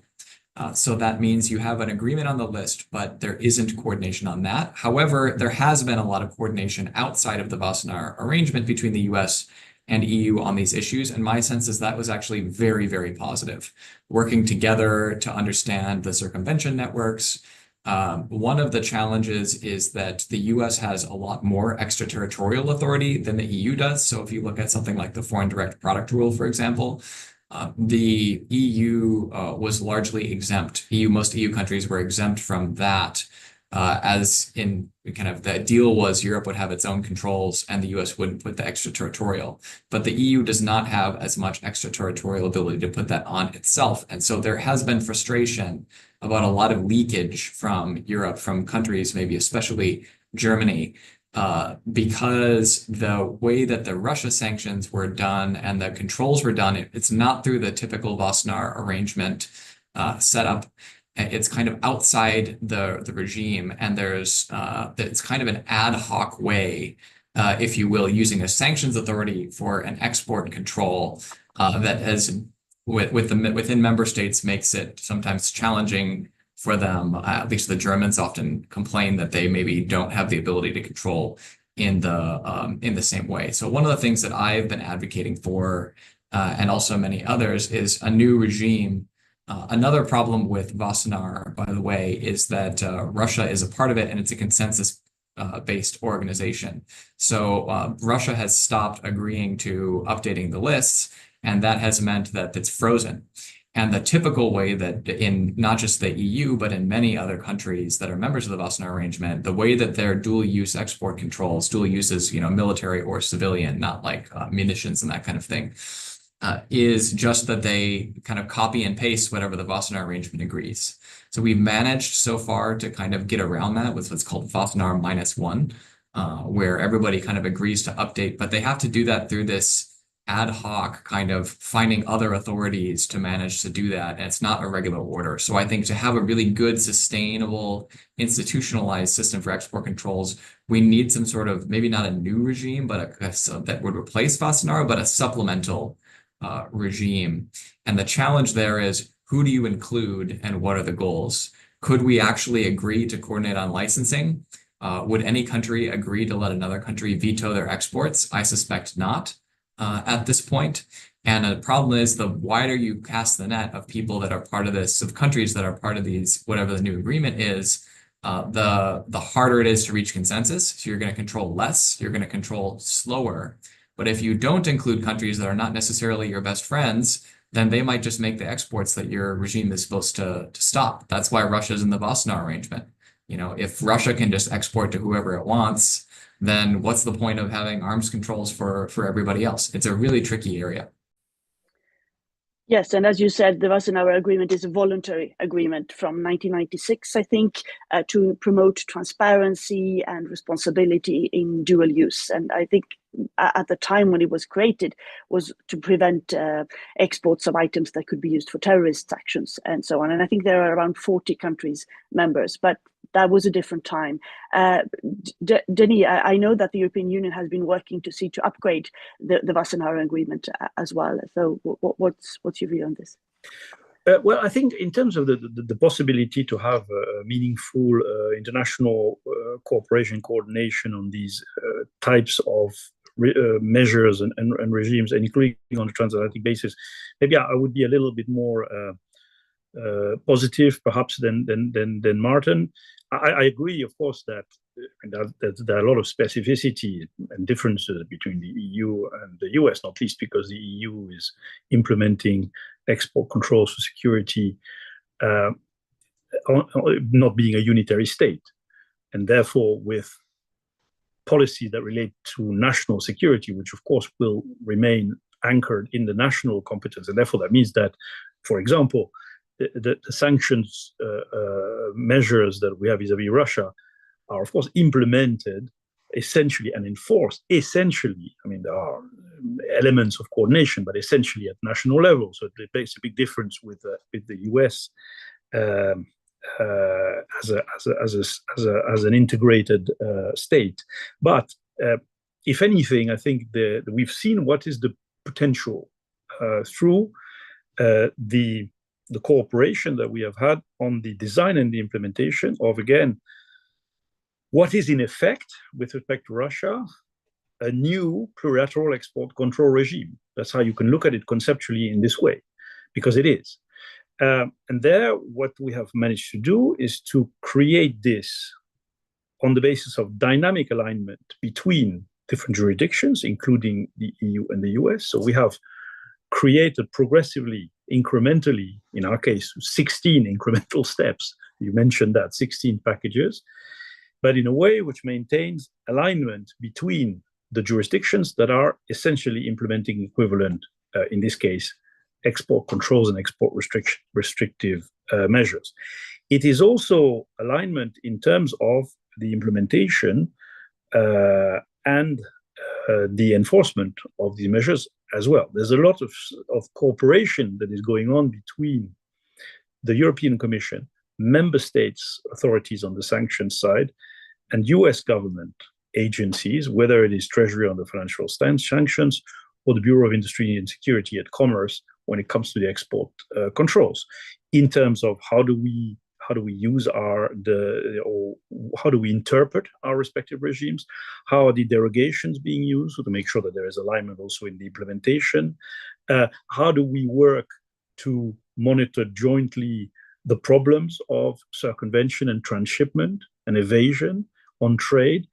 So that means you have an agreement on the list, but there isn't coordination on that. However, there has been a lot of coordination outside of the Wassenaar arrangement between the US and EU on these issues. And my sense is that was actually very, very positive. Working together to understand the circumvention networks. One of the challenges is that the US has a lot more extraterritorial authority than the EU does. So if you look at something like the Foreign Direct Product Rule, for example, the EU was largely exempt. Most EU countries were exempt from that, as in kind of the deal was Europe would have its own controls and the US wouldn't put the extraterritorial. But the EU does not have as much extraterritorial ability to put that on itself. And so there has been frustration about a lot of leakage from Europe, from countries, maybe especially Germany, because the way that the Russia sanctions were done and the controls were done, it's not through the typical Wassenaar arrangement setup. It's kind of outside the regime, and it's kind of an ad hoc way if you will, using a sanctions authority for an export control that has, within member states, makes it sometimes challenging for them. At least the Germans often complain that they maybe don't have the ability to control in the same way. So one of the things that I've been advocating for, and also many others, is a new regime. Another problem with Wassenaar, by the way, is that Russia is a part of it, and it's a consensus-based organization. So Russia has stopped agreeing to updating the lists, and that has meant that it's frozen. And the typical way that in not just the EU, but in many other countries that are members of the Wassenaar Arrangement, the way that their dual-use export controls, dual use is, military or civilian, not like munitions and that kind of thing, is just that they kind of copy and paste whatever the Wassenaar Arrangement agrees. So we've managed so far to kind of get around that with what's called Wassenaar -1, where everybody kind of agrees to update, but they have to do that through this ad hoc kind of finding other authorities to manage to do that. And it's not a regular order. So I think to have a really good, sustainable, institutionalized system for export controls, we need some sort of, maybe not a new regime, but that would replace Wassenaar, but a supplemental regime. And the challenge there is, who do you include and what are the goals? Could we actually agree to coordinate on licensing? Would any country agree to let another country veto their exports? I suspect not. At this point. And the problem is, the wider you cast the net of people that are part of this, of countries that are part of these, whatever the new agreement is, the harder it is to reach consensus. So you're going to control less, you're going to control slower. But if you don't include countries that are not necessarily your best friends, then they might just make the exports that your regime is supposed to stop. That's why Russia's in the Wassenaar Arrangement. If Russia can just export to whoever it wants, then what's the point of having arms controls for everybody else? It's a really tricky area. Yes, and as you said, the Wassenaar Agreement is a voluntary agreement from 1996, I think, to promote transparency and responsibility in dual use. And I think at the time when it was created was to prevent exports of items that could be used for terrorist actions and so on. And I think there are around 40 countries members, but that was a different time. Denis, I know that the European Union has been working to see to upgrade the Wassenaar Agreement as well. So what's your view on this? Well, I think in terms of the possibility to have meaningful international cooperation, coordination on these types of measures and regimes, and including on a transatlantic basis, maybe I would be a little bit more positive, perhaps, than Martin. I agree, of course, that there are a lot of specificity and differences between the EU and the US, not least because the EU is implementing export controls for security, not being a unitary state, and therefore with policies that relate to national security, which of course will remain anchored in the national competence. And therefore that means that, for example, the sanctions measures that we have vis-à-vis Russia are, of course, implemented essentially and enforced essentially. I mean, there are elements of coordination, but essentially at national level. So it makes a big difference with the US as an integrated state. But if anything, I think we've seen what is the potential through the cooperation that we have had on the design and the implementation of, again, what is in effect, with respect to Russia, a new plurilateral export control regime. That's how you can look at it conceptually in this way, because it is. And there, what we have managed to do is to create this on the basis of dynamic alignment between different jurisdictions, including the EU and the US. So we have created progressively, incrementally, in our case, 16 incremental steps. You mentioned that, 16 packages, but in a way which maintains alignment between the jurisdictions that are essentially implementing equivalent, in this case, export controls and export restrictive measures. It is also alignment in terms of the implementation and the enforcement of these measures as well. There's a lot of cooperation that is going on between the European Commission, member states' authorities on the sanctions side, and US government agencies, whether it is Treasury on the financial sanctions or the Bureau of Industry and Security at Commerce when it comes to the export controls, in terms of how do we use or how do we interpret our respective regimes? How are the derogations being used to make sure that there is alignment also in the implementation? How do we work to monitor jointly the problems of circumvention and transshipment and evasion on trade?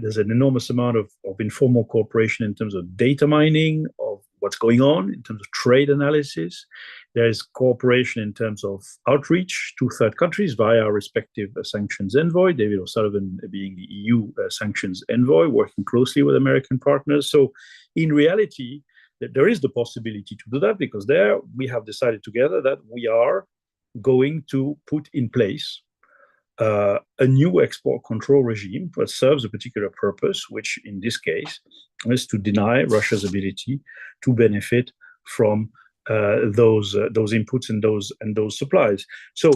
There's an enormous amount of informal cooperation in terms of data mining, of what's going on in terms of trade analysis. There's cooperation in terms of outreach to third countries via our respective sanctions envoy, David O'Sullivan being the EU sanctions envoy, working closely with American partners. So in reality, there is the possibility to do that, because there we have decided together that we are going to put in place a new export control regime that serves a particular purpose, which in this case is to deny Russia's ability to benefit from those inputs and those supplies. So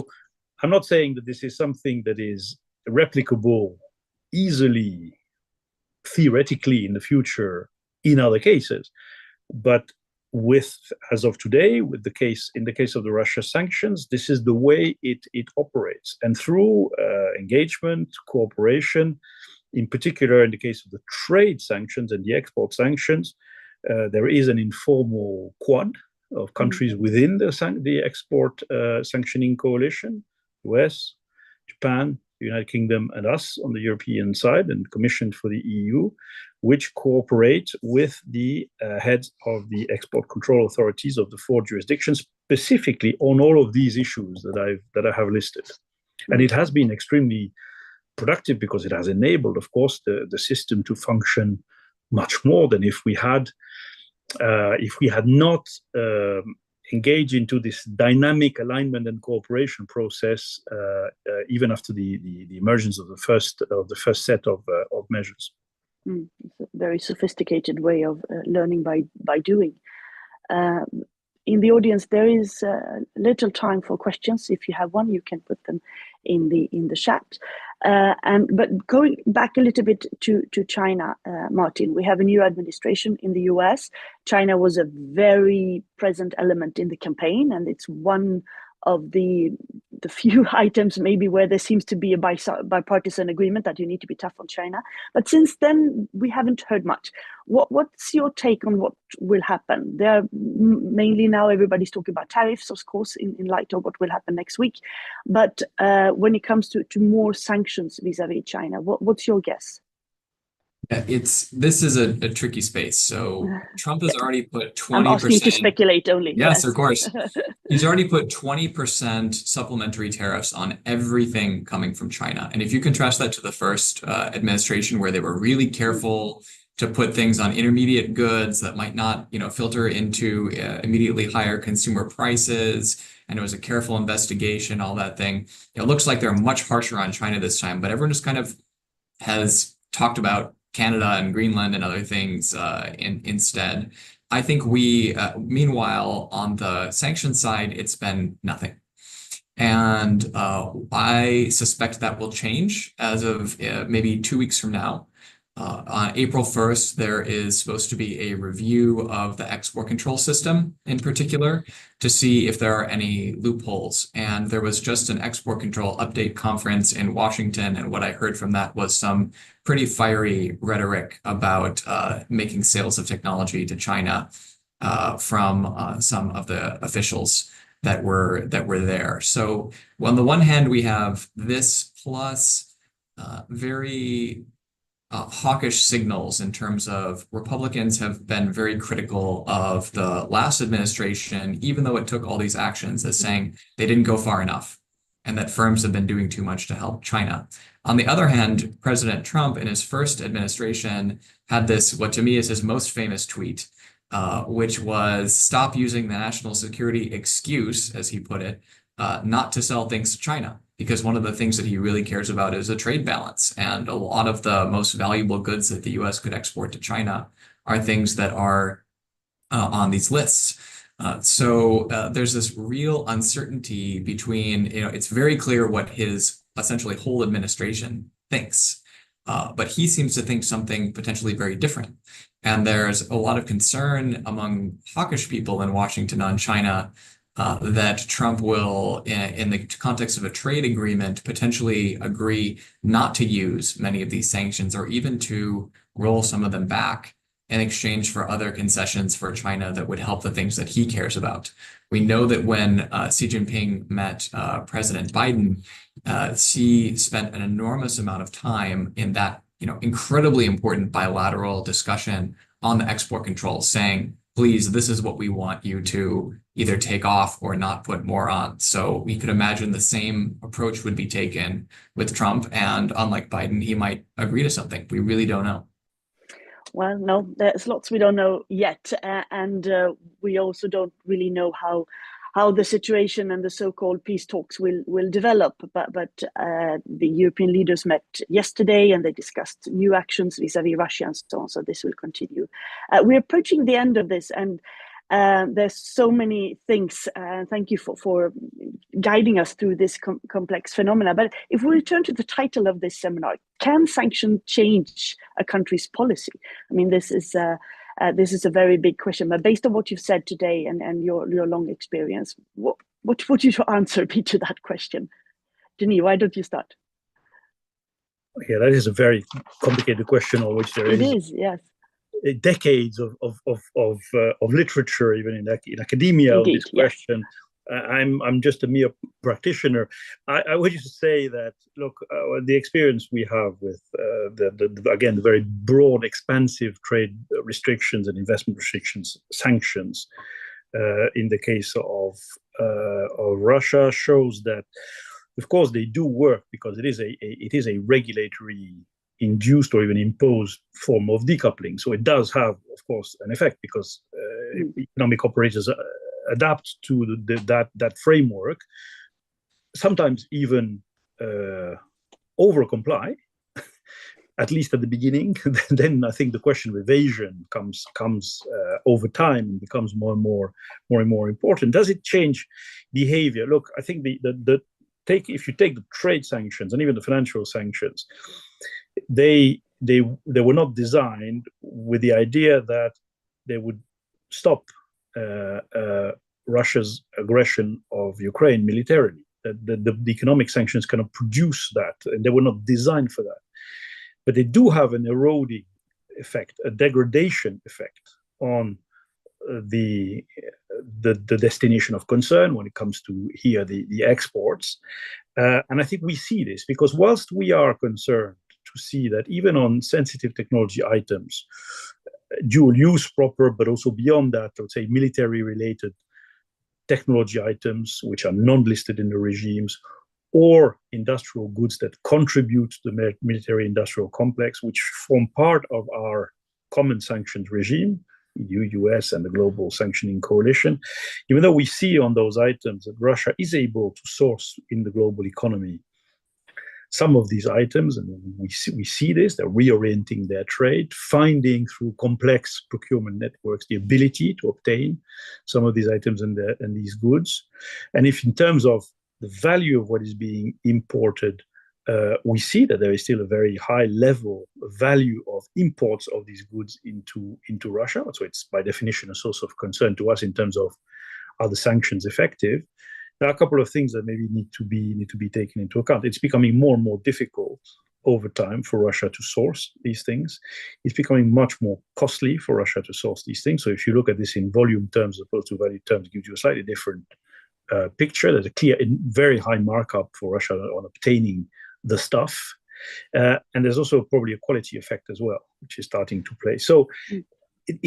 I'm not saying that this is something that is replicable easily, theoretically, in the future in other cases, but as of today, in the case of the Russia sanctions, this is the way it operates. And through engagement, cooperation, in particular in the case of the trade sanctions and the export sanctions, there is an informal quad of countries within the export sanctioning coalition: US, Japan, the United Kingdom, and us on the European side, and commissioned for the EU, which cooperate with the heads of the export control authorities of the 4 jurisdictions, specifically on all of these issues that I have listed. And it has been extremely productive, because it has enabled, of course, the system to function much more than if we had not engaged into this dynamic alignment and cooperation process, even after the emergence of the first set of measures. It's a very sophisticated way of learning by doing. In the audience, there is little time for questions. If you have one, you can put them in the chat. But going back a little bit to China, Martin, we have a new administration in the US. China was a very present element in the campaign, and it's one of the few items maybe where there seems to be a bipartisan agreement that you need to be tough on China. But since then, we haven't heard much. What's your take on what will happen? There are mainly now everybody's talking about tariffs, of course, in light of what will happen next week. But when it comes to more sanctions vis-a-vis China, what's your guess? This is a tricky space. So Trump has already put 20%. I'm asking to speculate only. Yes, of course. He's already put 20% supplementary tariffs on everything coming from China. And if you contrast that to the first administration, where they were really careful to put things on intermediate goods that might not, filter into immediately higher consumer prices, and it was a careful investigation, all that thing. It looks like they're much harsher on China this time, but everyone just kind of has talked about Canada and Greenland and other things instead. I think meanwhile, on the sanctions side, it's been nothing. And I suspect that will change as of maybe 2 weeks from now. On April 1st, there is supposed to be a review of the export control system in particular to see if there are any loopholes. And there was just an export control update conference in Washington. And what I heard from that was some pretty fiery rhetoric about making sales of technology to China from some of the officials that were there. So on the one hand, we have this plus very hawkish signals in terms of Republicans have been very critical of the last administration, even though it took all these actions, as saying they didn't go far enough and that firms have been doing too much to help China. On the other hand, President Trump in his first administration had this, what to me is his most famous tweet, which was stop using the national security excuse, as he put it, not to sell things to China. Because one of the things that he really cares about is a trade balance. And a lot of the most valuable goods that the US could export to China are things that are on these lists. So there's this real uncertainty between, it's very clear what his essentially whole administration thinks. But he seems to think something potentially very different. And there's a lot of concern among hawkish people in Washington on China that Trump will, in the context of a trade agreement, potentially agree not to use many of these sanctions or even to roll some of them back in exchange for other concessions for China that would help the things that he cares about. We know that when Xi Jinping met President Biden, Xi spent an enormous amount of time in that, incredibly important bilateral discussion on the export controls, saying, please, this is what we want you to either take off or not put more on. So we could imagine the same approach would be taken with Trump. And unlike Biden, he might agree to something. We really don't know. Well, no, there's lots we don't know yet. And we also don't really know how the situation and the so-called peace talks will develop. But the European leaders met yesterday and they discussed new actions vis-a-vis Russia and so on. So this will continue. We're approaching the end of this, and there's so many things. Thank you for guiding us through this complex phenomena. But if we return to the title of this seminar, can sanctions change a country's policy? I mean, this is a very big question. But based on what you've said today and your long experience, what would your answer be to that question? Denis, why don't you start? Yeah, that is a very complicated question on which there is yes. Decades of literature, even in academia, Indeed, on this question. Yeah. I'm just a mere practitioner. I would just say that, look, the experience we have with the very broad, expansive trade restrictions and investment restrictions, sanctions, in the case of Russia, shows that, of course, they do work because it is a regulatory induced or even imposed form of decoupling. So it does have, of course, an effect because economic operators adapt to that framework, sometimes even over-comply, at least at the beginning. Then I think the question of evasion comes over time and becomes more and more important. Does it change behavior? Look, I think if you take the trade sanctions and even the financial sanctions, they were not designed with the idea that they would stop Russia's aggression of Ukraine militarily. The economic sanctions cannot produce that, and they were not designed for that. But they do have an eroding effect, a degradation effect on the destination of concern when it comes to the exports. And I think we see this because whilst we are concerned to see that even on sensitive technology items, dual use proper, but also beyond that, I would say military related technology items, which are non-listed in the regimes, or industrial goods that contribute to the military industrial complex, which form part of our common sanctions regime, EU, US, and the global sanctioning coalition. Even though we see on those items that Russia is able to source in the global economy some of these items, and we see this, they're reorienting their trade, finding through complex procurement networks the ability to obtain some of these items and these goods. And if in terms of the value of what is being imported, we see that there is still a very high level of value of imports of these goods into Russia. So it's by definition a source of concern to us in terms of, are the sanctions effective? There are a couple of things that maybe need to be taken into account. It's becoming more and more difficult over time for Russia to source these things. It's becoming much more costly for Russia to source these things. So if you look at this in volume terms as opposed to value terms, it gives you a slightly different picture. There's a clear, very high markup for Russia on obtaining the stuff. And there's also probably a quality effect as well, which is starting to play. So it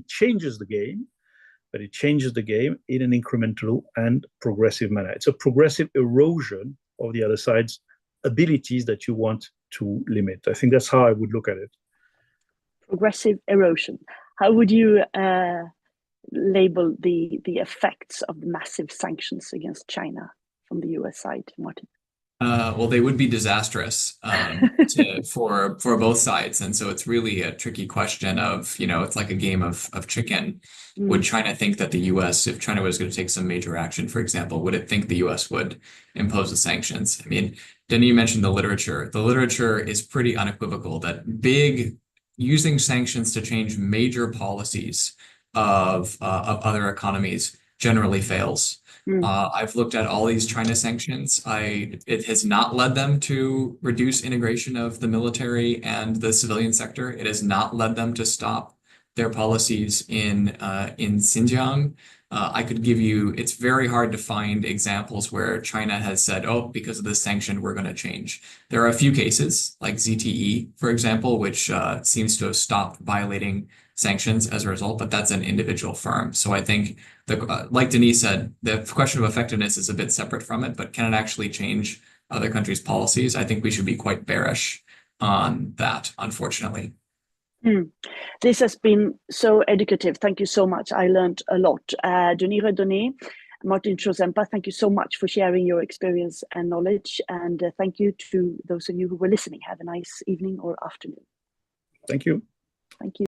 changes the game, but it changes the game in an incremental and progressive manner. It's a progressive erosion of the other side's abilities that you want to limit. I think that's how I would look at it. Progressive erosion. How would you label the effects of massive sanctions against China from the US side, Martin? Well, they would be disastrous for both sides, and so it's really a tricky question of, it's like a game of chicken. Would China think that the U.S., if China was going to take some major action, for example, would it think the U.S. would impose the sanctions? I mean, Denis mentioned the literature. The literature is pretty unequivocal that using sanctions to change major policies of other economies generally fails. I've looked at all these China sanctions. It has not led them to reduce integration of the military and the civilian sector. It has not led them to stop their policies in Xinjiang. I could give you, it's very hard to find examples where China has said, oh, because of this sanction, we're going to change. There are a few cases, like ZTE, for example, which seems to have stopped violating sanctions as a result, but that's an individual firm. So I think, like Denis said, the question of effectiveness is a bit separate from it, but can it actually change other countries' policies? I think we should be quite bearish on that, unfortunately. This has been so educative. Thank you so much. I learned a lot. Denis Redonnet, Martin Trozempa, thank you so much for sharing your experience and knowledge. And thank you to those of you who were listening. Have a nice evening or afternoon. Thank you. Thank you.